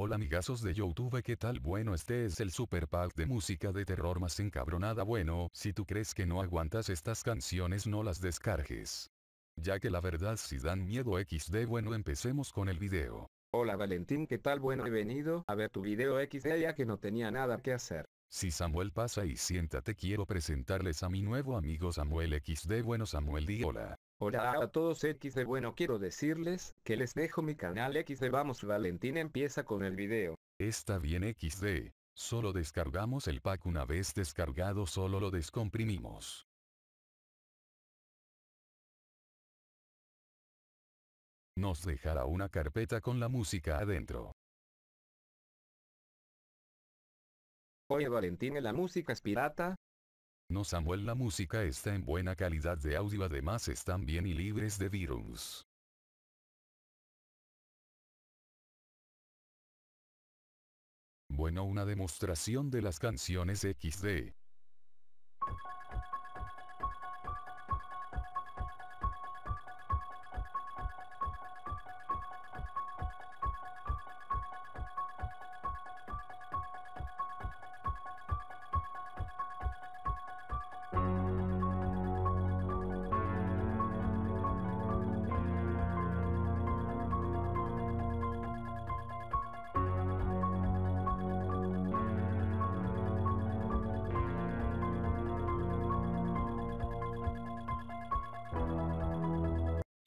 Hola amigazos de YouTube, ¿qué tal? Bueno, este es el super pack de música de terror más encabronada. Bueno, si tú crees que no aguantas estas canciones, no las descargues, ya que la verdad sí dan miedo XD. Bueno, empecemos con el video. Hola Valentín, ¿qué tal? Bueno, he venido a ver tu video XD ya que no tenía nada que hacer. Si Samuel pasa y siéntate, quiero presentarles a mi nuevo amigo Samuel XD. Bueno Samuel, di hola. Hola a todos XD, bueno, quiero decirles que les dejo mi canal XD. Vamos, Valentín, empieza con el video. Está bien XD, solo descargamos el pack. Una vez descargado solo lo descomprimimos. Nos dejará una carpeta con la música adentro. Oye Valentín, ¿la música es pirata? No Samuel, la música está en buena calidad de audio, además están bien y libres de virus. Bueno, una demostración de las canciones XD.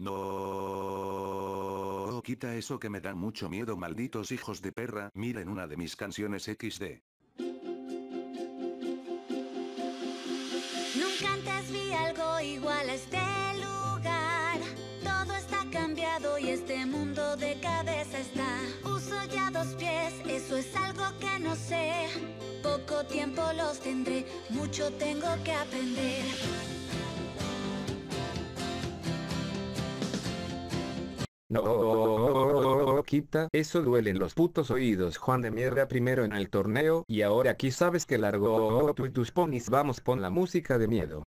No, quita eso que me da mucho miedo, malditos hijos de perra. Miren una de mis canciones XD. Nunca antes vi algo igual a este lugar. Todo está cambiado y este mundo de cabeza está. Uso ya 2 pies, eso es algo que no sé. Poco tiempo los tendré, mucho tengo que aprender. No, quita, eso duele en los putos oídos, Juan de mierda. Primero en el torneo y ahora aquí sabes que largo tú y tus ponis. Vamos, pon la música de miedo.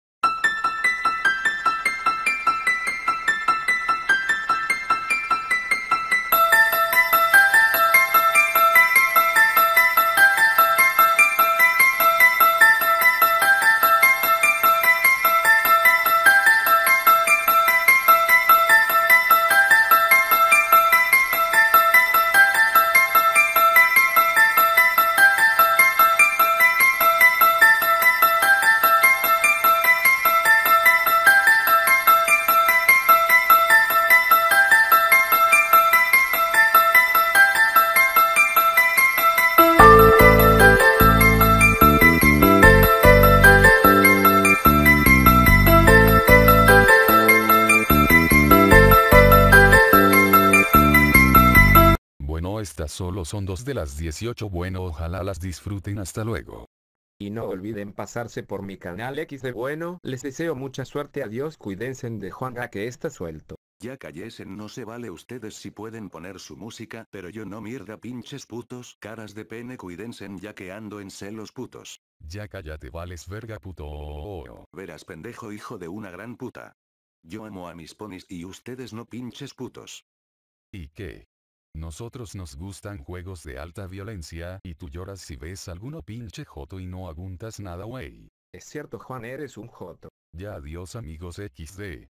Bueno, estas solo son 2 de las 18. Bueno, ojalá las disfruten. Hasta luego. Y no olviden pasarse por mi canal XD. Bueno, les deseo mucha suerte. Adiós, cuídense de Juanga que está suelto. Ya cállesen, no se vale. Ustedes sí pueden poner su música, pero yo no. Mierda, pinches putos, caras de pene, cuídense ya que ando en celos putos. Ya cállate, vales verga puto. Verás, pendejo hijo de una gran puta. Yo amo a mis ponis y ustedes no, pinches putos. ¿Y qué? Nosotros nos gustan juegos de alta violencia y tú lloras si ves alguno pinche joto y no aguntas nada, wey. Es cierto, Juan, eres un joto. Ya adiós amigos XD.